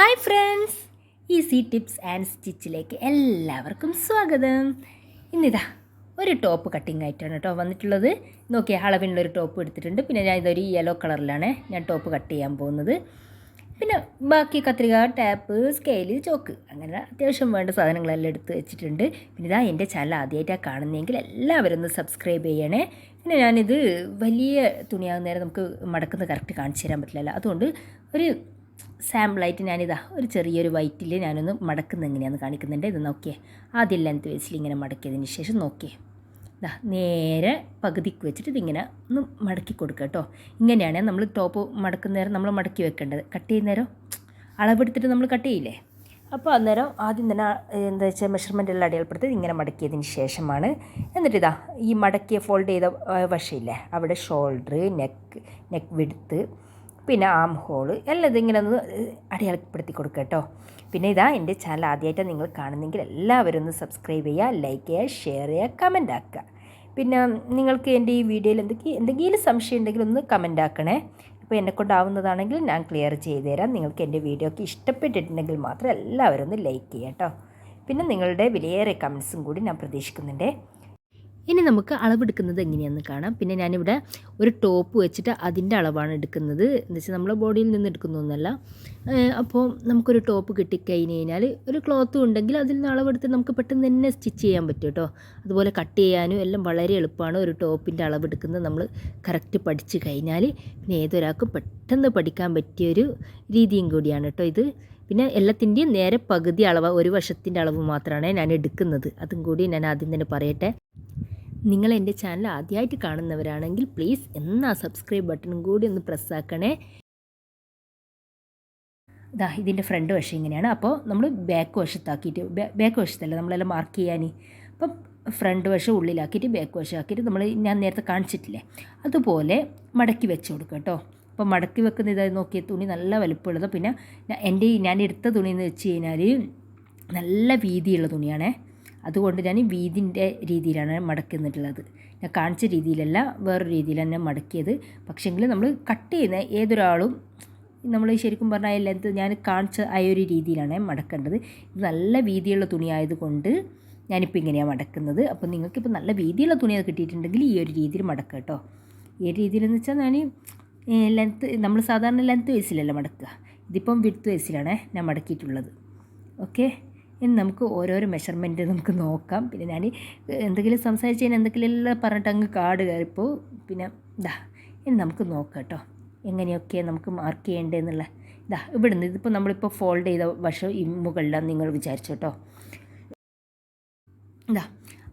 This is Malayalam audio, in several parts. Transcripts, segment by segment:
Hi friends, easy tips and സ്റ്റിച്ചിലേക്ക് എല്ലാവർക്കും സ്വാഗതം. ഇന്നിതാ ഒരു ടോപ്പ് കട്ടിംഗ് ആയിട്ടാണ് കേട്ടോ വന്നിട്ടുള്ളത്. നോക്കിയേ, അളവിനുള്ളൊരു ടോപ്പ് എടുത്തിട്ടുണ്ട്. പിന്നെ ഞാൻ ഇതൊരു യെല്ലോ കളറിലാണ് ഞാൻ ടോപ്പ് കട്ട് ചെയ്യാൻ പോകുന്നത്. പിന്നെ ബാക്കി കത്രിക, ടാപ്പ്, സ്കെയില്, ചോക്ക്, അങ്ങനെ അത്യാവശ്യം വേണ്ട സാധനങ്ങളെല്ലാം എടുത്ത് വെച്ചിട്ടുണ്ട്. പിന്നെ ഇതാ എൻ്റെ ചാനൽ ആദ്യമായിട്ടാണ് കാണുന്നതെങ്കിൽ എല്ലാവരും ഒന്ന് സബ്സ്ക്രൈബ് ചെയ്യണേ. പിന്നെ ഞാനിത് വലിയ തുണിയാകുന്ന നേരം നമുക്ക് മടക്കുന്നത് കറക്റ്റ് കാണിച്ചു തരാൻ പറ്റില്ലല്ലോ, അതുകൊണ്ട് ഒരു സാമ്പിളായിട്ട് ഞാനിതാ ഒരു ചെറിയൊരു വൈറ്റിൽ ഞാനൊന്ന് മടക്കുന്നത് എങ്ങനെയാണെന്ന് കാണിക്കുന്നുണ്ട്. ഇത് നോക്കിയേ, ആദ്യം ലെങ്ത് വെച്ചിൽ ഇങ്ങനെ മടക്കിയതിന് ശേഷം നോക്കിയേ, ഇതാ നേരെ പകുതിക്ക് വെച്ചിട്ട് ഇതിങ്ങനെ ഒന്ന് മടക്കി കൊടുക്കുക കേട്ടോ. ഇങ്ങനെയാണ് നമ്മൾ ടോപ്പ് മടക്കുന്ന നേരം നമ്മൾ മടക്കി വെക്കേണ്ടത്. കട്ട് ചെയ്യുന്ന നേരം അളവെടുത്തിട്ട് നമ്മൾ കട്ട് ചെയ്യില്ലേ, അപ്പോൾ അന്നേരം ആദ്യം തന്നെ എന്താ വെച്ചാൽ മെഷർമെൻ്റ് എല്ലാം അടയാളപ്പെടുത്തി ഇങ്ങനെ മടക്കിയതിന് ശേഷമാണ്. എന്നിട്ടിതാ ഈ മടക്കിയ ഫോൾഡ് ചെയ്ത വശമില്ലേ, അവിടെ ഷോൾഡർ, നെക്ക് വിഡ്ത്ത്, പിന്നെ ആം ഹോള് എല്ലാം ഇതിങ്ങനെ ഒന്ന് അടയാളപ്പെടുത്തി കൊടുക്കുക കേട്ടോ. പിന്നെ ഇതാ എൻ്റെ ചാനൽ ആദ്യമായിട്ട് നിങ്ങൾ കാണുന്നെങ്കിൽ എല്ലാവരും ഒന്ന് സബ്സ്ക്രൈബ് ചെയ്യുക, ലൈക്ക് ചെയ്യുക, ഷെയർ ചെയ്യുക, കമൻ്റ് ആക്കുക. പിന്നെ നിങ്ങൾക്ക് എൻ്റെ ഈ വീഡിയോയിൽ എന്തെങ്കിലും സംശയം ഉണ്ടെങ്കിൽ ഒന്ന് കമൻ്റ് ആക്കണേ. അപ്പോൾ എന്നെക്കൊണ്ടാവുന്നതാണെങ്കിൽ ഞാൻ ക്ലിയർ ചെയ്തു തരാം. നിങ്ങൾക്ക് എൻ്റെ വീഡിയോക്ക് ഇഷ്ടപ്പെട്ടിട്ടുണ്ടെങ്കിൽ മാത്രം എല്ലാവരും ഒന്ന് ലൈക്ക് ചെയ്യുക കേട്ടോ. പിന്നെ നിങ്ങളുടെ വിലയേറെ കമൻസും കൂടി ഞാൻ പ്രതീക്ഷിക്കുന്നുണ്ട്. ഇനി നമുക്ക് അളവെടുക്കുന്നത് എങ്ങനെയാണെന്ന് കാണാം. പിന്നെ ഞാനിവിടെ ഒരു ടോപ്പ് വെച്ചിട്ട് അതിൻ്റെ അളവാണ് എടുക്കുന്നത്. എന്ന് വെച്ചാൽ നമ്മളെ ബോഡിയിൽ നിന്ന് എടുക്കുന്നൊന്നുമല്ല. അപ്പോൾ നമുക്കൊരു ടോപ്പ് കിട്ടിക്കഴിഞ്ഞ് കഴിഞ്ഞാൽ ഒരു ക്ലോത്തും ഉണ്ടെങ്കിൽ അതിൽ നിന്ന് അളവെടുത്ത് നമുക്ക് പെട്ടെന്ന് തന്നെ സ്റ്റിച്ച് ചെയ്യാൻ പറ്റും കേട്ടോ. അതുപോലെ കട്ട് ചെയ്യാനും എല്ലാം വളരെ എളുപ്പമാണ്. ഒരു ടോപ്പിൻ്റെ അളവെടുക്കുന്നത് നമ്മൾ കറക്റ്റ് പഠിച്ചു കഴിഞ്ഞാൽ പിന്നെ ഏതൊരാൾക്കും പെട്ടെന്ന് പഠിക്കാൻ പറ്റിയൊരു രീതിയും കൂടിയാണ് കേട്ടോ ഇത്. പിന്നെ എല്ലാത്തിൻ്റെയും നേരെ പകുതി അളവ്, ഒരു വശത്തിൻ്റെ അളവ് മാത്രമാണ് ഞാൻ എടുക്കുന്നത്. അതും കൂടി ഞാൻ ആദ്യം തന്നെ പറയട്ടെ. നിങ്ങൾ എൻ്റെ ചാനൽ ആദ്യമായിട്ട് കാണുന്നവരാണെങ്കിൽ പ്ലീസ് എന്നാ സബ്സ്ക്രൈബ് ബട്ടണും കൂടി ഒന്ന് പ്രസ്സാക്കണേ. ഇതാ ഇതിൻ്റെ ഫ്രണ്ട് വശം ഇങ്ങനെയാണ്. അപ്പോൾ നമ്മൾ ബാക്ക് വശത്താക്കിയിട്ട്, ബാക്ക് വശത്തല്ല നമ്മളെല്ലാം മാർക്ക് ചെയ്യാൻ, അപ്പം ഫ്രണ്ട് വശം ഉള്ളിലാക്കിയിട്ട് ബാക്ക് വശമാക്കിയിട്ട് ഞാൻ നേരത്തെ കാണിച്ചിട്ടില്ലേ അതുപോലെ മടക്കി വെച്ച് കൊടുക്കുക കേട്ടോ. അപ്പോൾ മടക്കി വെക്കുന്ന ഇതായി നോക്കിയ തുണി നല്ല വലുപ്പമുള്ളത്. പിന്നെ ഞാൻ എടുത്ത തുണി എന്ന് വെച്ച് കഴിഞ്ഞാൽ നല്ല വീതിയുള്ള തുണിയാണേ. അതുകൊണ്ട് ഞാൻ വീതിൻ്റെ രീതിയിലാണ് മടക്കുന്നിട്ടുള്ളത്. ഞാൻ കാണിച്ച രീതിയിലല്ല, വേറൊരു രീതിയിലാണ് ഞാൻ മടക്കിയത്. പക്ഷേങ്കിൽ നമ്മൾ കട്ട് ചെയ്യുന്ന ഏതൊരാളും നമ്മൾ ശരിക്കും പറഞ്ഞാൽ ലെങ്ത് ഞാൻ കാണിച്ച ആ ഒരു രീതിയിലാണ് മടക്കേണ്ടത്. ഇത് നല്ല വീതിയുള്ള തുണിയായതുകൊണ്ട് ഞാനിപ്പോൾ ഇങ്ങനെയാണ് മടക്കുന്നത്. അപ്പോൾ നിങ്ങൾക്കിപ്പോൾ നല്ല വീതിയുള്ള തുണിയൊക്കെ കിട്ടിയിട്ടുണ്ടെങ്കിൽ ഈ ഒരു രീതിയിൽ മടക്കുക കേട്ടോ. ഈ രീതിയിലെന്ന് വെച്ചാൽ ഞാൻ ലെങ്ത്ത് നമ്മൾ സാധാരണ ലെങ്ത്ത് വയസ്സിലല്ല മടക്കുക, ഇതിപ്പം വിഡ്ത്ത് വയസ്സിലാണ് ഞാൻ മടക്കിയിട്ടുള്ളത്. ഓക്കെ, ഇനി നമുക്ക് ഓരോരോ മെഷർമെൻറ്റ് നമുക്ക് നോക്കാം. പിന്നെ ഞാൻ എന്തെങ്കിലും സംസാരിച്ച് കഴിഞ്ഞാൽ എന്തെങ്കിലും പറഞ്ഞിട്ട് അങ്ങ് കാട് കയറിപ്പോൾ പിന്നെ ഇനി നമുക്ക് നോക്കാം കേട്ടോ എങ്ങനെയൊക്കെ നമുക്ക് മാർക്ക് ചെയ്യേണ്ടതെന്നുള്ള. ഇവിടുന്ന് ഇതിപ്പോൾ നമ്മളിപ്പോൾ ഫോൾഡ് ചെയ്ത വശം ഈ മുകളിലാണ് നിങ്ങൾ വിചാരിച്ചു കേട്ടോ.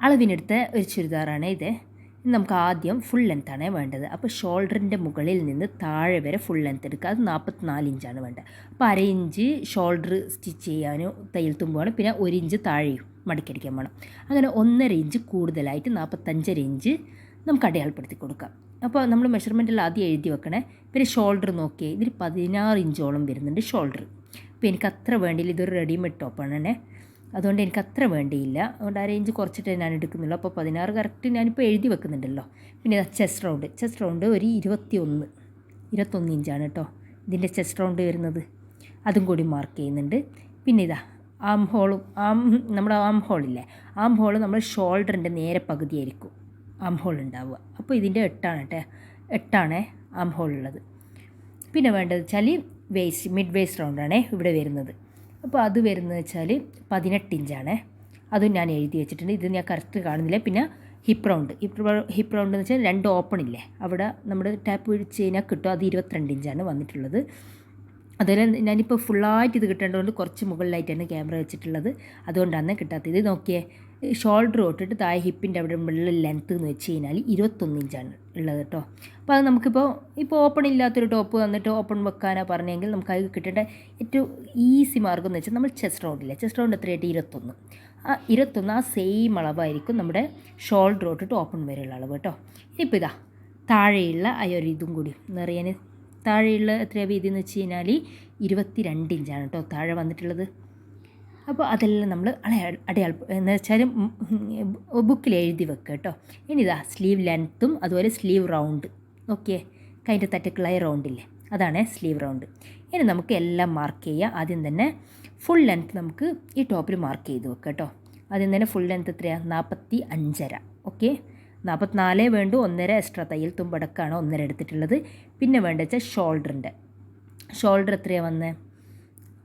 അളവിനെടുത്ത ഒരു ചുരിദാറാണ് ഇത്. നമുക്ക് ആദ്യം ഫുൾ ലെങ്ത്താണ് വേണ്ടത്. അപ്പോൾ ഷോൾഡറിൻ്റെ മുകളിൽ നിന്ന് താഴെ വരെ ഫുൾ ലെങ്ത്ത് എടുക്കുക. അത് 44 ഇഞ്ചാണ് വേണ്ടത്. അപ്പോൾ 1/2 ഇഞ്ച് ഷോൾഡർ സ്റ്റിച്ച് ചെയ്യാനും തയ്യൽ തുമ്പുമാണ്. പിന്നെ 1 ഇഞ്ച് താഴെയും മടക്കിയടിക്കാൻ വേണം. അങ്ങനെ 1.5 ഇഞ്ച് കൂടുതലായിട്ട് 45 ഇഞ്ച് നമുക്ക് അടയാളപ്പെടുത്തി കൊടുക്കാം. അപ്പോൾ നമ്മൾ മെഷർമെൻറ്റിൽ ആദ്യം എഴുതി വെക്കണേ. പിന്നെ ഷോൾഡർ നോക്കിയേ, ഇതിൽ 16 ഇഞ്ചോളം വരുന്നുണ്ട് ഷോൾഡർ. അപ്പോൾ എനിക്ക് അത്ര വേണ്ടിയില്ല, ഇതൊരു റെഡിമെയ്ഡ് ടോപ്പാണ്, അതുകൊണ്ട് എനിക്ക് അത്ര വേണ്ടിയില്ല. അതുകൊണ്ട് 1/2 ഇഞ്ച് കുറച്ചിട്ട് ഞാൻ എടുക്കുന്നുള്ളൂ. അപ്പോൾ 16 കറക്റ്റ് ഞാനിപ്പോൾ എഴുതി വെക്കുന്നുണ്ടല്ലോ. പിന്നെ ചെസ്റ്റ് റൗണ്ട് ഒരു 21 ഇഞ്ചാണ് കേട്ടോ ഇതിൻ്റെ ചെസ്റ്റ് റൗണ്ട് വരുന്നത്. അതും കൂടി മാർക്ക് ചെയ്യുന്നുണ്ട്. പിന്നെ ആം ഹോളില്ലേ, ആം ഹോൾ നമ്മൾ ഷോൾഡറിൻ്റെ നേരെ പകുതിയായിരിക്കും ആം ഹോൾ ഉണ്ടാവുക. അപ്പോൾ ഇതിൻ്റെ 8ആണ് ആം ഹോൾ ഉള്ളത്. പിന്നെ വേണ്ടത് വെച്ചാൽ മിഡ് വേസ്റ്റ് റൗണ്ടാണ് ഇവിടെ വരുന്നത്. അപ്പോൾ അത് വരുന്നത് വെച്ചാൽ 18 ഇഞ്ചാണ്. അതും ഞാൻ എഴുതി വെച്ചിട്ടുണ്ട്. ഇത് ഞാൻ കറക്റ്റ് കാണുന്നില്ല. പിന്നെ ഹിപ്പ് റൗണ്ട് എന്ന് വെച്ചാൽ 2 ഓപ്പൺ ഇല്ലേ, അവിടെ നമ്മുടെ ടാപ്പ് പിടിച്ച് കഴിഞ്ഞാൽ കിട്ടും. അത് 22 ഇഞ്ചാണ് വന്നിട്ടുള്ളത്. അതുപോലെ ഞാനിപ്പോൾ ഫുള്ളായിട്ട് ഇത് കിട്ടേണ്ടതുകൊണ്ട് കുറച്ച് മുകളിലായിട്ടാണ് ക്യാമറ വെച്ചിട്ടുള്ളത്, അതുകൊണ്ടാണ് കിട്ടാത്തത്. ഇത് നോക്കിയേ, ഷോൾഡർ തൊട്ടിട്ട് താഴെ ഹിപ്പിൻ്റെ അവിടെ ഉള്ള ലെങ്ത്ത് എന്ന് വെച്ച് കഴിഞ്ഞാൽ 21 ഇഞ്ചാണ് ഉള്ളത് കേട്ടോ. അപ്പോൾ അത് നമുക്കിപ്പോൾ ഓപ്പൺ ഇല്ലാത്തൊരു ടോപ്പ് വന്നിട്ട് ഓപ്പൺ വെക്കാനാണ് പറഞ്ഞെങ്കിൽ നമുക്ക് അത് കിട്ടേണ്ട ഏറ്റവും ഈസി മാർഗ്ഗം എന്ന് വെച്ചാൽ നമ്മൾ ചെസ്റ്റ് റൗണ്ട് എത്രയായിട്ട് 21. ആ 21 ആ സെയിം അളവായിരിക്കും നമ്മുടെ ഷോൾഡർ തൊട്ടിട്ട് ഓപ്പൺ വരെയുള്ള അളവ് കേട്ടോ. ഇനിയിപ്പോൾ താഴെയുള്ള ആ ഒരു ഇതും കൂടി നിറയാൻ, താഴെയുള്ള എത്രയാണ് വീതി എന്ന് വെച്ച് കഴിഞ്ഞാൽ 22 ഇഞ്ചാണ് കേട്ടോ താഴെ വന്നിട്ടുള്ളത്. അപ്പോൾ അതെല്ലാം നമ്മൾ എന്ന് വെച്ചാൽ ബുക്കിൽ എഴുതി വെക്കുക കേട്ടോ. ഇനി സ്ലീവ് ലെങ്ത്തും അതുപോലെ സ്ലീവ് റൗണ്ട് നോക്കിയേ, കൈൻ്റെ തറ്റക്കുള്ളായ റൗണ്ടില്ലേ, അതാണ് സ്ലീവ് റൗണ്ട്. ഇനി നമുക്ക് എല്ലാം മാർക്ക് ചെയ്യാം. ആദ്യം തന്നെ ഫുൾ ലെങ്ത്ത് നമുക്ക് ഈ ടോപ്പിൽ മാർക്ക് ചെയ്ത് വെക്കാം കേട്ടോ. ആദ്യം തന്നെ ഫുൾ ലെങ്ത്ത് എത്രയാണ്? 45.5. ഓക്കെ, 44 വേണ്ടു, 1.5 എക്സ്ട്രാ തയ്യൽ തുമ്പടക്കാണ് 1.5 എടുത്തിട്ടുള്ളത്. പിന്നെ വേണ്ട വെച്ചാൽ ഷോൾഡർ എത്രയാണ് വന്നത്?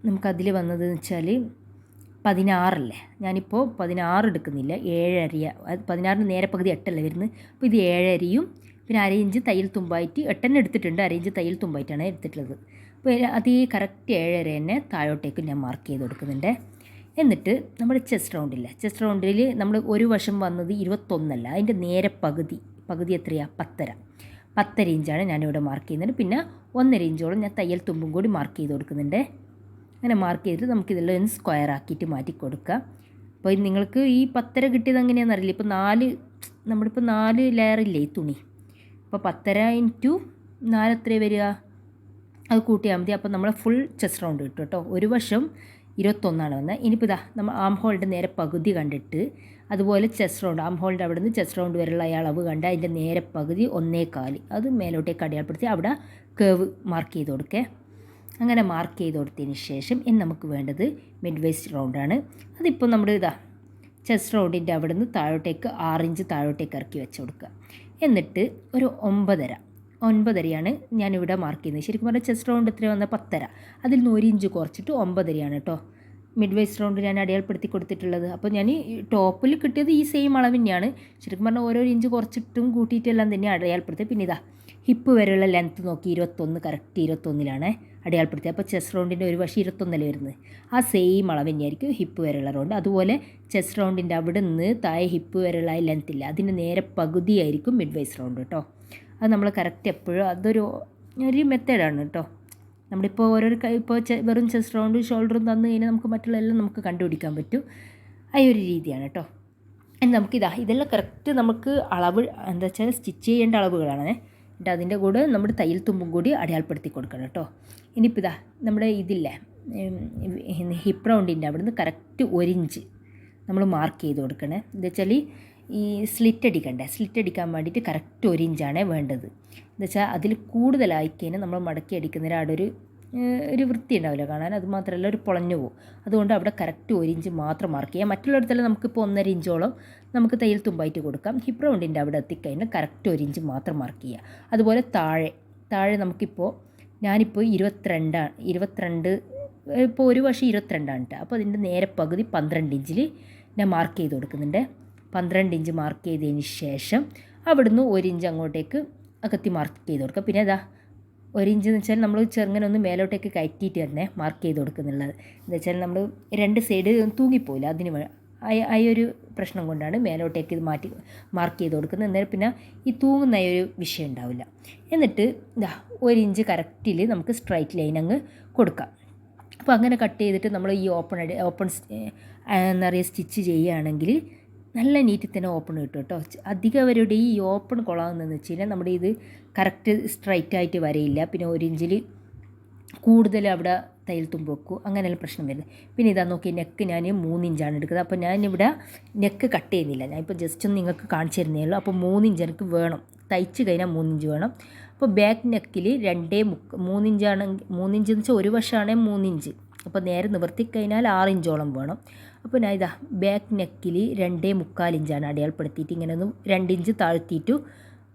നമുക്കതിൽ വന്നതെന്ന് വെച്ചാൽ 16 അല്ലേ. ഞാനിപ്പോൾ 16 എടുക്കുന്നില്ല, 7.5. 16 നേരെ പകുതി 8 വരുന്നത്. അപ്പോൾ ഇത് 7.5യും പിന്നെ 1/2 ഇഞ്ച് തയ്യൽ തുമ്പായിട്ട് 8 എടുത്തിട്ടുണ്ട്, 1/2 ഇഞ്ച് തയ്യൽ തുമ്പായിട്ടാണ് എടുത്തിട്ടുള്ളത്. അപ്പോൾ അതേ കറക്റ്റ് 7.5 തന്നെ താഴോട്ടേക്ക് ഞാൻ മാർക്ക് ചെയ്ത് കൊടുക്കുന്നുണ്ട്. എന്നിട്ട് നമ്മുടെ ചെസ്റ്റ് റൗണ്ടിൽ നമ്മൾ ഒരു വശം വന്നത് 21 അല്ല, അതിൻ്റെ നേരെ പകുതി എത്രയാണ്? 10.5 ഇഞ്ചാണ് ഞാനിവിടെ മാർക്ക് ചെയ്യുന്നത്. പിന്നെ 1.5 ഇഞ്ചോളം ഞാൻ തയ്യൽ തുമ്പും കൂടി മാർക്ക് ചെയ്ത് കൊടുക്കുന്നുണ്ട്. അങ്ങനെ മാർക്ക് ചെയ്തിട്ട് നമുക്കിതെല്ലാം ഒന്ന് സ്ക്വയർ ആക്കിയിട്ട് മാറ്റി കൊടുക്കാം. അപ്പോൾ നിങ്ങൾക്ക് ഈ 10.5 കിട്ടിയത് എങ്ങനെയാണെന്ന് അറിയില്ല. ഇപ്പോൾ നമ്മളിപ്പോൾ 4 ലെയറില്ലേ ഈ തുണി, അപ്പോൾ 10.5 ഇൻറ്റു 4 എത്ര വരിക? അത് കൂട്ടിയാൽ മതി. അപ്പോൾ നമ്മൾ ഫുൾ ചെസ്റ്റ് റൗണ്ട് കിട്ടും കേട്ടോ. ഒരു വശം 21 വന്നത്. ഇനിയിപ്പോൾ ഇതാ നമ്മൾ ആം ഹോളിൻ്റെ നേരെ പകുതി കണ്ടിട്ട് അതുപോലെ ചെസ്റ്റ് റൗണ്ട്, ആം ഹോളിൻ്റെ അവിടെ നിന്ന് ചെസ്റ്റ് റൗണ്ട് വരെയുള്ള അളവ് കണ്ട് അതിൻ്റെ നേരെ പകുതി 1.25 അത് മേലോട്ടേക്ക് അടയാളപ്പെടുത്തി അവിടെ കേവ് മാർക്ക് ചെയ്ത് കൊടുക്കേ. അങ്ങനെ മാർക്ക് ചെയ്ത് കൊടുത്തതിന് ശേഷം ഇനി നമുക്ക് വേണ്ടത് മിഡ് വേസ്റ്റ് റൗണ്ടാണ്. അതിപ്പോൾ നമ്മൾ ചെസ്റ്റ് റൗണ്ടിൻ്റെ അവിടെ നിന്ന് താഴോട്ടേക്ക് 6 ഇഞ്ച് താഴോട്ടേക്ക് ഇറക്കി വെച്ച് കൊടുക്കുക. എന്നിട്ട് ഒരു 9.5 ഞാനിവിടെ മാർക്ക് ചെയ്യുന്നത്. ശരിക്കും പറഞ്ഞാൽ ചെസ്റ്റ് റൗണ്ട് എത്ര വന്നാൽ 10.5, അതിൽ നിന്ന് 1 ഇഞ്ച് കുറച്ചിട്ട് 9.5 കേട്ടോ മിഡ് വേസ്റ്റ് റൗണ്ട് ഞാൻ അടയാളപ്പെടുത്തി കൊടുത്തിട്ടുള്ളത്. അപ്പോൾ ഞാൻ ഈ ടോപ്പിൽ കിട്ടിയത് ഈ സെയിം അളവ് തന്നെയാണ്. ശരിക്കും പറഞ്ഞാൽ ഓരോ ഇഞ്ച് കുറച്ചിട്ടും കൂട്ടിയിട്ടെല്ലാം തന്നെ അടയാളപ്പെടുത്തി. പിന്നെ ഹിപ്പ് വരെയുള്ള ലെങ്ത്ത് നോക്കി 21, കറക്റ്റ് 21 അടയാളപ്പെടുത്തി. അപ്പോൾ ചെസ്റ്റ് റൗണ്ടിൻ്റെ ഒരു വശം 21 വരുന്നത്, ആ സെയിം അളവ് തന്നെയായിരിക്കും ഹിപ്പ് വരെയുള്ള റൗണ്ട്. അതുപോലെ ചെസ്റ്റ് റൗണ്ടിൻ്റെ അവിടെ നിന്ന് താഴെ ഹിപ്പ് വരെയുള്ള ലെങ്ത്ത് ഇല്ല, അതിൻ്റെ നേരെ പകുതിയായിരിക്കും മിഡ് വേസ്റ്റ് റൗണ്ട് കേട്ടോ. അത് നമ്മൾ കറക്റ്റ് എപ്പോഴും അതൊരു മെത്തേഡാണ് കേട്ടോ. നമ്മളിപ്പോൾ ഇപ്പോൾ വെറും ചെസ്റ്റ് റൗണ്ടും ഷോൾഡറും തന്നു കഴിഞ്ഞാൽ നമുക്ക് മറ്റുള്ളതെല്ലാം നമുക്ക് കണ്ടുപിടിക്കാൻ പറ്റും. ആ ഒരു രീതിയാണ് കേട്ടോ. നമുക്കിതാ ഇതെല്ലാം കറക്റ്റ് നമുക്ക് അളവ് എന്താ വെച്ചാൽ സ്റ്റിച്ച് ചെയ്യേണ്ട അളവുകളാണ്. എന്നിട്ട് അതിൻ്റെ കൂടെ നമ്മുടെ തയ്യൽ തുമ്പും കൂടി അടയാളപ്പെടുത്തി കൊടുക്കണം കേട്ടോ. ഇനിയിപ്പോൾ നമ്മുടെ ഇതില്ലേ ഹിപ്പ് റൗണ്ടിൻ്റെ അവിടെ നിന്ന് കറക്റ്റ് 1 ഇഞ്ച് നമ്മൾ മാർക്ക് ചെയ്ത് കൊടുക്കണേ. എന്താ വെച്ചാൽ ഈ സ്ലിറ്റ് അടിക്കാൻ വേണ്ടിയിട്ട് കറക്റ്റ് 1 ഇഞ്ചാണ് വേണ്ടത്. എന്താ വെച്ചാൽ അതിൽ കൂടുതലായിക്കഴിഞ്ഞാൽ നമ്മൾ മടക്കി അടിക്കുന്നതിന് അവിടെ ഒരു വൃത്തി ഉണ്ടാവില്ല കാണാൻ, അത് മാത്രമല്ല ഒരു പൊളഞ്ഞു പോകും. അതുകൊണ്ട് അവിടെ കറക്റ്റ് 1 ഇഞ്ച് മാത്രം മാർക്ക് ചെയ്യാം. മറ്റുള്ളിടത്തെല്ലാം നമുക്കിപ്പോൾ 1.5 ഇഞ്ചോളം നമുക്ക് തയ്യൽ തുമ്പായിട്ട് കൊടുക്കാം. ഹിപ്പ് റൗണ്ടിൻ്റെ അവിടെ എത്തിക്കഴിഞ്ഞാൽ കറക്റ്റ് 1 ഇഞ്ച് മാത്രം മാർക്ക് ചെയ്യുക. അതുപോലെ താഴെ നമുക്കിപ്പോൾ ഞാനിപ്പോൾ 22 ഇപ്പോൾ ഒരു വശം 22 കേട്ടോ. അപ്പോൾ അതിൻ്റെ നേരെ പകുതി 12 ഇഞ്ചിൽ ഞാൻ മാർക്ക് ചെയ്ത് കൊടുക്കുന്നുണ്ട്. 12 ഇഞ്ച് മാർക്ക് ചെയ്തതിന് ശേഷം അവിടുന്ന് 1 ഇഞ്ച് അങ്ങോട്ടേക്ക് അകത്തി മാർക്ക് ചെയ്ത് കൊടുക്കുക. പിന്നെ 1 ഇഞ്ച് എന്ന് വെച്ചാൽ നമ്മൾ ചെറുങ്ങനെ ഒന്ന് മേലോട്ടേക്ക് കയറ്റിയിട്ട് തന്നെ മാർക്ക് ചെയ്ത് കൊടുക്കുന്നുള്ളത്. എന്താ വെച്ചാൽ നമ്മൾ 2 സൈഡ് തൂങ്ങിപ്പോയില്ല, അതിന് ആ ഒരു പ്രശ്നം കൊണ്ടാണ് മേലോട്ടേക്ക് ഇത് മാർക്ക് ചെയ്ത് കൊടുക്കുന്നത്. എന്നാലും പിന്നെ ഈ തൂങ്ങുന്ന ഒരു വിഷയം ഉണ്ടാവില്ല. എന്നിട്ട് 1 ഇഞ്ച് കറക്റ്റിൽ നമുക്ക് സ്ട്രൈറ്റ് ലൈൻ അങ്ങ് കൊടുക്കാം. അപ്പോൾ അങ്ങനെ കട്ട് ചെയ്തിട്ട് നമ്മൾ ഈ ഓപ്പൺ എന്താ പറയുക സ്റ്റിച്ച് ചെയ്യുകയാണെങ്കിൽ നല്ല നീറ്റിൽ തന്നെ ഓപ്പൺ കിട്ടും കേട്ടോ. അധികം അവരുടെ ഈ ഓപ്പൺ കൊള്ളാവുന്നതെന്ന് വെച്ച് കഴിഞ്ഞാൽ നമ്മുടെ ഇത് കറക്റ്റ് സ്ട്രൈറ്റ് ആയിട്ട് വരയില്ല. പിന്നെ 1 ഇഞ്ചിൽ കൂടുതൽ അവിടെ തയ്യൽ തുമ്പ് വെക്കും, അങ്ങനെയുള്ള പ്രശ്നം വരുന്നത്. പിന്നെ ഇതാ നോക്കി നെക്ക് ഞാൻ 3 ഇഞ്ചാണ് എടുക്കുന്നത്. അപ്പോൾ ഞാനിവിടെ നെക്ക് കട്ട് ചെയ്യുന്നില്ല, ഞാനിപ്പോൾ ജസ്റ്റ് ഒന്ന് നിങ്ങൾക്ക് കാണിച്ചു തരുന്നേ ഉള്ളൂ. അപ്പോൾ 3 ഇഞ്ച് എനിക്ക് വേണം, തയ്ച്ച് കഴിഞ്ഞാൽ 3 ഇഞ്ച് വേണം. അപ്പോൾ ബാക്ക് നെക്കിൽ 3 ഇഞ്ചാണെങ്കിൽ 3 ഇഞ്ച് എന്ന് വെച്ചാൽ ഒരു വശമാണെങ്കിൽ 3 ഇഞ്ച്, അപ്പോൾ നേരെ നിവർത്തി കഴിഞ്ഞാൽ 6 ഇഞ്ചോളം വേണം. അപ്പോൾ ഞാൻ ബാക്ക് നെക്കിൽ 2.25 ഇഞ്ചാണ് അടയാളപ്പെടുത്തിയിട്ട് ഇങ്ങനെ ഒന്ന് 2 ഇഞ്ച് താഴ്ത്തിയിട്ട്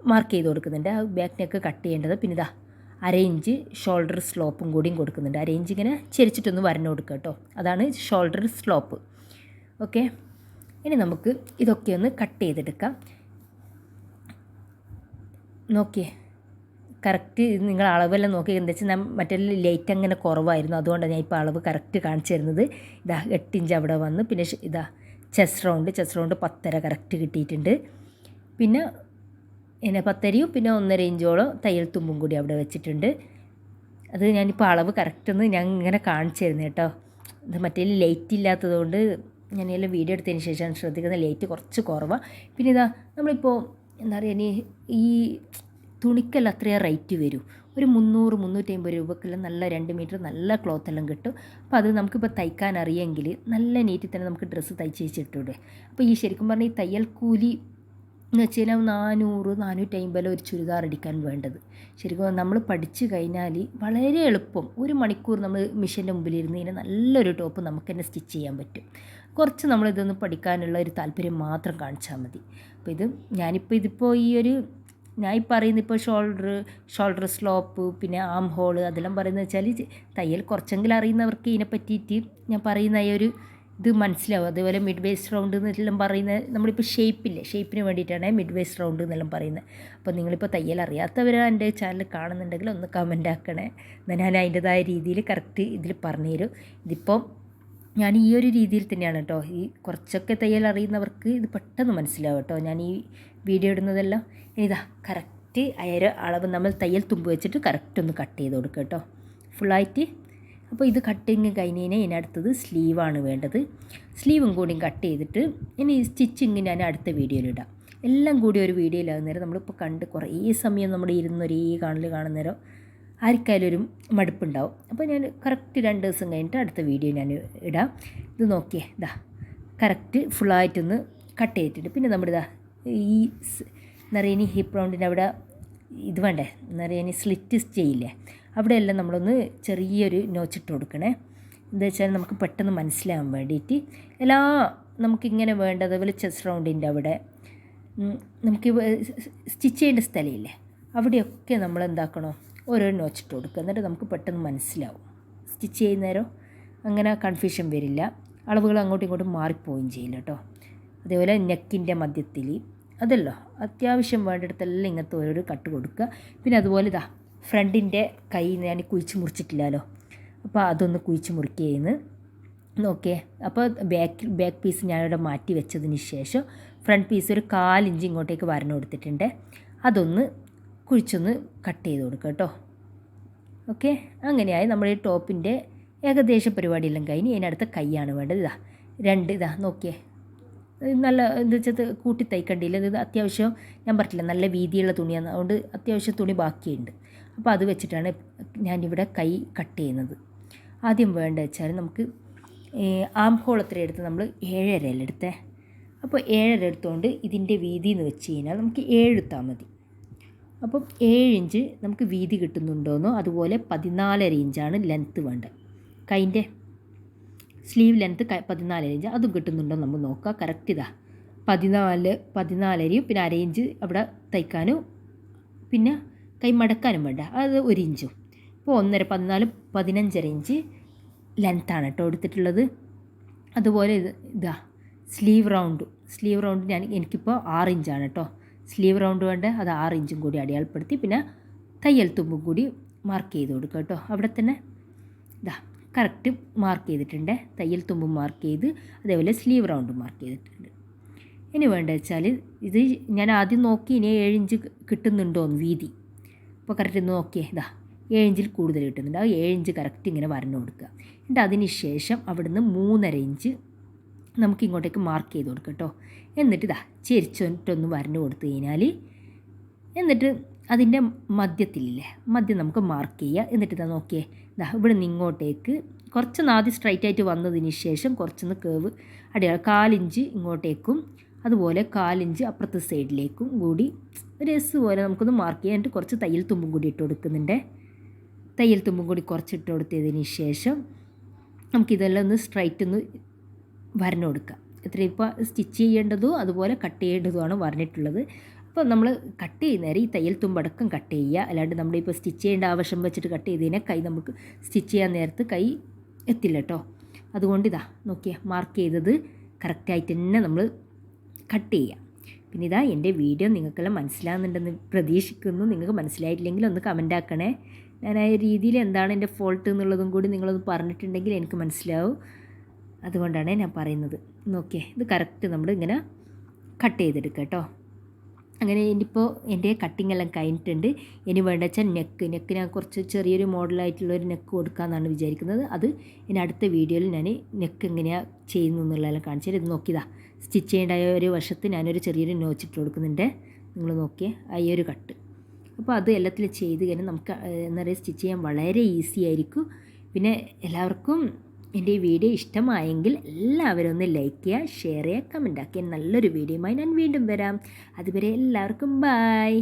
മാർക്ക് ചെയ്ത് കൊടുക്കുന്നുണ്ട്. ആ ബാക്ക് നെക്ക് കട്ട് ചെയ്യേണ്ടത്. പിന്നെ 1/2 ഇഞ്ച് ഷോൾഡർ സ്ലോപ്പും കൂടിയും കൊടുക്കുന്നുണ്ട്. 1/2 ഇഞ്ച് ഇങ്ങനെ ചെരിച്ചിട്ടൊന്ന് വരഞ്ഞു കൊടുക്കുക കേട്ടോ, അതാണ് ഷോൾഡർ സ്ലോപ്പ്. ഓക്കെ, ഇനി നമുക്ക് ഇതൊക്കെ ഒന്ന് കട്ട് ചെയ്തെടുക്കാം. നോക്കിയേ കറക്റ്റ് നിങ്ങൾ അളവെല്ലാം നോക്കി. എന്താ വെച്ചാൽ ഞാൻ മറ്റേ ലൈറ്റ് അങ്ങനെ കുറവായിരുന്നു, അതുകൊണ്ടാണ് ഞാൻ ഇപ്പോൾ അളവ് കറക്റ്റ് കാണിച്ചു തരുന്നത്. 8 ഇഞ്ച് അവിടെ വന്ന്. പിന്നെ ചെസ്റ്റ് റൗണ്ട് 10.5 കറക്റ്റ് കിട്ടിയിട്ടുണ്ട്. പിന്നെ 10.5യും പിന്നെ 1.5 ഇഞ്ചോളം തയ്യൽ തുമ്പും കൂടി അവിടെ വെച്ചിട്ടുണ്ട്. അത് ഞാനിപ്പോൾ അളവ് കറക്റ്റ് ഒന്ന് ഞാൻ ഇങ്ങനെ കാണിച്ചു തരുന്നത് കേട്ടോ. ഇത് മറ്റേ ലൈറ്റ് ഇല്ലാത്തതുകൊണ്ട് ഞാനെല്ലാം വീഡിയോ എടുത്തതിന് ശേഷം ശ്രദ്ധിക്കുന്ന ലൈറ്റ് കുറച്ച് കുറവാണ്. പിന്നെ നമ്മളിപ്പോൾ എന്താ പറയുക ഈ തുണിക്കെല്ലാം അത്രയും റേറ്റ് വരും. ഒരു 300-350 രൂപക്കെല്ലാം നല്ല 2 മീറ്റർ നല്ല ക്ലോത്തെല്ലാം കിട്ടും. അപ്പോൾ അത് നമുക്കിപ്പോൾ തയ്ക്കാൻ അറിയെങ്കിൽ നല്ല നീറ്റിൽ തന്നെ നമുക്ക് ഡ്രസ്സ് തയ്ച്ച് വെച്ചിട്ടൂടെ. അപ്പോൾ ഈ ശരിക്കും പറഞ്ഞാൽ ഈ തയ്യൽ കൂലി എന്ന് വെച്ച് കഴിഞ്ഞാൽ 400-450 ഒരു ചുരിദാർ അടിക്കാൻ വേണ്ടത്. ശരിക്കും നമ്മൾ പഠിച്ചു കഴിഞ്ഞാൽ വളരെ എളുപ്പം 1 മണിക്കൂർ നമ്മൾ മെഷീൻ്റെ മുമ്പിലിരുന്ന് കഴിഞ്ഞാൽ നല്ലൊരു ടോപ്പ് നമുക്ക് തന്നെ സ്റ്റിച്ച് ചെയ്യാൻ പറ്റും. കുറച്ച് നമ്മളിതൊന്ന് പഠിക്കാനുള്ള ഒരു താല്പര്യം മാത്രം കാണിച്ചാൽ മതി. അപ്പോൾ ഇതിപ്പോൾ ഞാൻ ഈ പറയുന്ന ഇപ്പോൾ ഷോൾഡർ സ്ലോപ്പ്, പിന്നെ ആം ഹോള്, അതെല്ലാം പറയുന്നത് വെച്ചാൽ തയ്യൽ കുറച്ചെങ്കിലും അറിയുന്നവർക്ക് ഇതിനെ പറ്റിയിട്ട് ഞാൻ പറയുന്ന ഇത് മനസ്സിലാവും. അതുപോലെ മിഡ് വേസ്റ്റ് റൗണ്ട് എന്നെല്ലാം പറയുന്നത് നമ്മളിപ്പോൾ ഷേപ്പിന് വേണ്ടിയിട്ടാണ് മിഡ് വേസ്റ്റ് റൗണ്ട് എന്നെല്ലാം പറയുന്നത്. അപ്പോൾ നിങ്ങളിപ്പോൾ തയ്യൽ അറിയാത്തവർ എൻ്റെ ചാനൽ കാണുന്നുണ്ടെങ്കിൽ ഒന്ന് കമൻ്റ് ആക്കണേ. എന്നാൽ ഞാൻ അതിൻ്റെതായ രീതിയിൽ കറക്റ്റ് ഇതിൽ പറഞ്ഞു തരും. ഇതിപ്പം ഞാൻ ഈ ഒരു രീതിയിൽ തന്നെയാണ് കേട്ടോ. ഈ കുറച്ചൊക്കെ തയ്യൽ അറിയുന്നവർക്ക് ഇത് പെട്ടെന്ന് മനസ്സിലാവും കേട്ടോ. ഞാൻ ഈ വീഡിയോ ഇടുന്നതെല്ലാം ഇതാ കറക്റ്റ് അളവ് നമ്മൾ തയ്യൽ തുമ്പ് വെച്ചിട്ട് കറക്റ്റ് ഒന്ന് കട്ട് ചെയ്ത് കൊടുക്കുക കേട്ടോ, ഫുള്ളായിട്ട്. അപ്പോൾ ഇത് കട്ടിങ് കഴിഞ്ഞതിന് ഇനി അടുത്തത് സ്ലീവാണ് വേണ്ടത്. സ്ലീവും കൂടിയും കട്ട് ചെയ്തിട്ട് ഇനി സ്റ്റിച്ചിങ് ഞാൻ അടുത്ത വീഡിയോയിലിടാം. എല്ലാം കൂടി ഒരു വീഡിയോയിലാകുന്നേരം നമ്മളിപ്പോൾ കണ്ട് കുറേ സമയം നമ്മുടെ ഇരുന്നൊരേ കാണുന്നേരം ആർക്കായാലും ഒരു മടുപ്പുണ്ടാവും. അപ്പോൾ ഞാൻ കറക്റ്റ് 2 ദിവസം കഴിഞ്ഞിട്ട് അടുത്ത വീഡിയോ ഞാൻ ഇടാം. ഇത് നോക്കിയേ, ഇതാ കറക്റ്റ് ഫുള്ളായിട്ടൊന്ന് കട്ട് ചെയ്തിട്ടുണ്ട്. പിന്നെ നമ്മുടെ ഈ എന്താ പറയുക, ഹിപ്പ് റൗണ്ടിൻ്റെ അവിടെ ഇത് വേണ്ടേ, എന്താ പറയുക, സ്ലിറ്റ് ചെയ്യില്ലേ, അവിടെയെല്ലാം നമ്മളൊന്ന് ചെറിയൊരു നോച്ചിട്ട് കൊടുക്കണേ. എന്താ വെച്ചാൽ നമുക്ക് പെട്ടെന്ന് മനസ്സിലാകാൻ വേണ്ടിയിട്ട് നമുക്കിങ്ങനെ വേണ്ട. അതേപോലെ ചെസ്റ്റ് റൗണ്ടിൻ്റെ അവിടെ നമുക്ക് സ്റ്റിച്ച് ചെയ്യേണ്ട സ്ഥലമില്ലേ, അവിടെയൊക്കെ നമ്മൾ എന്താക്കണോ ഓരോ നോച്ചിട്ട് കൊടുക്കുക. എന്നിട്ട് നമുക്ക് പെട്ടെന്ന് മനസ്സിലാവും. സ്റ്റിച്ച് ചെയ്യുന്നേരം അങ്ങനെ കൺഫ്യൂഷൻ വരില്ല, അളവുകൾ അങ്ങോട്ടും ഇങ്ങോട്ടും മാറിപ്പോവുകയും ചെയ്യില്ല കേട്ടോ. അതേപോലെ നെക്കിൻ്റെ മധ്യത്തിൽ അതല്ലോ അത്യാവശ്യം വേണ്ടിടത്തെല്ലാം ഇങ്ങനത്തെ ഓരോ കട്ട് കൊടുക്കുക. പിന്നെ അതുപോലെ ഫ്രണ്ടിൻ്റെ കൈ ഞാൻ കുഴിച്ച് മുറിച്ചിട്ടില്ലല്ലോ, അപ്പോൾ അതൊന്ന് കുഴിച്ച് മുറിക്കുകയെന്ന് നോക്കിയേ. അപ്പോൾ ബാക്ക് പീസ് ഞാനിവിടെ മാറ്റി വെച്ചതിന് ശേഷം ഫ്രണ്ട് പീസ് ഒരു 1/4 ഇഞ്ച് ഇങ്ങോട്ടേക്ക് വരണം കൊടുത്തിട്ടുണ്ട്. അതൊന്ന് കുഴിച്ചൊന്ന് കട്ട് ചെയ്ത് കൊടുക്കുക കേട്ടോ. ഓക്കെ, അങ്ങനെയായി നമ്മുടെ ഈ ടോപ്പിൻ്റെ ഏകദേശം പരിപാടിയെല്ലാം കഴിഞ്ഞ് അതിനടുത്ത കൈയാണ് വേണ്ടത്. നോക്കിയേ, നല്ല എന്താ വെച്ചാൽ കൂട്ടി തയ്ക്കണ്ടില്ല. ഇത് അത്യാവശ്യം ഞാൻ പറഞ്ഞില്ല നല്ല വീതിയുള്ള തുണിയാണ്, അതുകൊണ്ട് അത്യാവശ്യം തുണി ബാക്കിയുണ്ട്. അപ്പോൾ അത് വെച്ചിട്ടാണ് ഞാനിവിടെ കൈ കട്ട് ചെയ്യുന്നത്. ആദ്യം വേണ്ടത് വെച്ചാൽ നമുക്ക് ആം ഹോൾ എത്ര എടുത്ത് നമ്മൾ 7.5 എടുത്തേ. അപ്പോൾ 7.5 എടുത്തുകൊണ്ട് ഇതിൻ്റെ വീതി എന്ന് വെച്ച് കഴിഞ്ഞാൽ നമുക്ക് 7 എടുത്താൽ മതി. അപ്പം 7 ഇഞ്ച് നമുക്ക് വീതി കിട്ടുന്നുണ്ടോയെന്നോ, അതുപോലെ 14.5 ഇഞ്ചാണ് ലെങ്ത്ത് വേണ്ടത്. കൈൻ്റെ സ്ലീവ് ലെങ്ത്ത് 14.5 ഇഞ്ച് അതും കിട്ടുന്നുണ്ടോ നമുക്ക് നോക്കാം. കറക്റ്റ് 14.5 പിന്നെ 1/2 ഇഞ്ച് അവിടെ തയ്ക്കാനും പിന്നെ കൈ മടക്കാനും വേണ്ട, അത് 1 ഇഞ്ചും. ഇപ്പോൾ 1.5 15.5 ഇഞ്ച് ലെങ്ത്താണ് കേട്ടോ എടുത്തിട്ടുള്ളത്. അതുപോലെ സ്ലീവ് റൗണ്ട് എനിക്കിപ്പോൾ 6 ഇഞ്ചാണ് കേട്ടോ സ്ലീവ് റൗണ്ട് വേണ്ട. അത് 6 ഇഞ്ചും കൂടി അടയാളപ്പെടുത്തി പിന്നെ തയ്യൽ തുമ്പും കൂടി മാർക്ക് ചെയ്ത് കൊടുക്കുക കേട്ടോ. അവിടെ തന്നെ കറക്റ്റ് മാർക്ക് ചെയ്തിട്ടുണ്ട്. തയ്യൽ തുമ്പും മാർക്ക് ചെയ്ത് അതേപോലെ സ്ലീവ് റൗണ്ടും മാർക്ക് ചെയ്തിട്ടുണ്ട്. ഇനി വേണ്ടത് വെച്ചാൽ ഇത് ഞാൻ ആദ്യം നോക്കി ഇനി 7 ഇഞ്ച് കിട്ടുന്നുണ്ടോയെന്ന് വീതി. അപ്പോൾ കറക്റ്റ് നോക്കിയേ, 7 ഇഞ്ചിൽ കൂടുതൽ കിട്ടുന്നുണ്ട്. ആ 7 ഇഞ്ച് കറക്റ്റ് ഇങ്ങനെ വരഞ്ഞു കൊടുക്കുക. എന്നിട്ട് അതിന് ശേഷം അവിടുന്ന് 3.5 ഇഞ്ച് നമുക്ക് ഇങ്ങോട്ടേക്ക് മാർക്ക് ചെയ്ത് കൊടുക്കുക കേട്ടോ. എന്നിട്ട് ചെരിച്ചൊന്നിട്ടൊന്ന് വരഞ്ഞു കൊടുത്തു കഴിഞ്ഞാൽ എന്നിട്ട് അതിൻ്റെ മധ്യം നമുക്ക് മാർക്ക് ചെയ്യുക. എന്നിട്ട് നോക്കിയേ, ഇവിടെ നിന്ന് ഇങ്ങോട്ടേക്ക് കുറച്ചൊന്ന് ആദ്യം സ്ട്രൈറ്റ് ആയിട്ട് വന്നതിന് ശേഷം കുറച്ചൊന്ന് കേവ് അടയാളം 1/4 ഇഞ്ച് ഇങ്ങോട്ടേക്കും അതുപോലെ 1/4 ഇഞ്ച് അപ്പുറത്തെ സൈഡിലേക്കും കൂടി ഒരു എസ് പോലെ നമുക്കൊന്ന് മാർക്ക് ചെയ്യാൻ. എന്നിട്ട് കുറച്ച് തയ്യൽ തുമ്പും കൂടി ഇട്ട് കൊടുക്കുന്നുണ്ട്. തയ്യൽ തുമ്പും കൂടി കുറച്ചിട്ട് കൊടുത്തതിന് ശേഷം നമുക്കിതെല്ലാം ഒന്ന് സ്ട്രൈറ്റ് ഒന്ന് വരഞ്ഞു കൊടുക്കാം. എത്ര ഇപ്പോൾ സ്റ്റിച്ച് ചെയ്യേണ്ടതും അതുപോലെ കട്ട് ചെയ്യേണ്ടതുമാണ് പറഞ്ഞിട്ടുള്ളത്. അപ്പോൾ നമ്മൾ കട്ട് ചെയ്യുന്നേരം ഈ തയ്യൽ തുമ്പടക്കം കട്ട് ചെയ്യുക. അല്ലാണ്ട് നമ്മളിപ്പോൾ സ്റ്റിച്ച് ചെയ്യേണ്ട ആവശ്യം വെച്ചിട്ട് കട്ട് ചെയ്തതിനെ കൈ നമുക്ക് സ്റ്റിച്ച് ചെയ്യാൻ നേരത്ത് കൈ എത്തില്ല കേട്ടോ. അതുകൊണ്ട് നോക്കിയേ, മാർക്ക് ചെയ്തത് കറക്റ്റായിട്ട് തന്നെ നമ്മൾ കട്ട് ചെയ്യുക. പിന്നെ എൻ്റെ വീഡിയോ നിങ്ങൾക്കെല്ലാം മനസ്സിലാകുന്നുണ്ടെന്ന് പ്രതീക്ഷിക്കുന്നു. നിങ്ങൾക്ക് മനസ്സിലായിട്ടില്ലെങ്കിൽ ഒന്ന് കമൻ്റ് ആക്കണേ. ഞാൻ ആ രീതിയിൽ എന്താണ് എൻ്റെ ഫോൾട്ട് എന്നുള്ളതും കൂടി നിങ്ങളൊന്ന് പറഞ്ഞിട്ടുണ്ടെങ്കിൽ എനിക്ക് മനസ്സിലാവും. അതുകൊണ്ടാണ് ഞാൻ പറയുന്നത്. നോക്കിയേ, ഇത് കറക്റ്റ് നമ്മൾ ഇങ്ങനെ കട്ട് ചെയ്തെടുക്കുക കേട്ടോ. അങ്ങനെ ഇനിയിപ്പോൾ എൻ്റെ കട്ടിങ് എല്ലാം കഴിഞ്ഞിട്ടുണ്ട്. ഇനി വേണ്ട വെച്ചാൽ നെക്ക് ഞാൻ കുറച്ച് ചെറിയൊരു മോഡലായിട്ടുള്ളൊരു നെക്ക് കൊടുക്കാമെന്നാണ് വിചാരിക്കുന്നത്. അത് ഇനി അടുത്ത വീഡിയോയിൽ ഞാൻ നെക്ക് എങ്ങനെയാണ് ചെയ്യുന്നു എന്നുള്ളതെല്ലാം കാണിച്ചാൽ ഇത് നോക്കിയതാ സ്റ്റിച്ച് ചെയ്യേണ്ട ഒരു വശത്ത് ഞാനൊരു ചെറിയൊരു നോച്ചിട്ട് കൊടുക്കുന്നുണ്ട്. നിങ്ങൾ നോക്കിയേ, ഈ ഒരു കട്ട്. അപ്പോൾ അത് എല്ലാത്തിലും ചെയ്ത് കഴിഞ്ഞാൽ നമുക്ക് എന്താ പറയുക സ്റ്റിച്ച് ചെയ്യാൻ വളരെ ഈസി ആയിരിക്കും. പിന്നെ എല്ലാവർക്കും എൻ്റെ ഈ വീഡിയോ ഇഷ്ടമായെങ്കിൽ എല്ലാവരും ഒന്ന് ലൈക്ക് ചെയ്യുക, ഷെയർ ചെയ്യുക, കമൻറ്റ് ആക്കിയ നല്ലൊരു വീഡിയോയുമായി ഞാൻ വീണ്ടും വരാം. അതുവരെ എല്ലാവർക്കും ബായ്.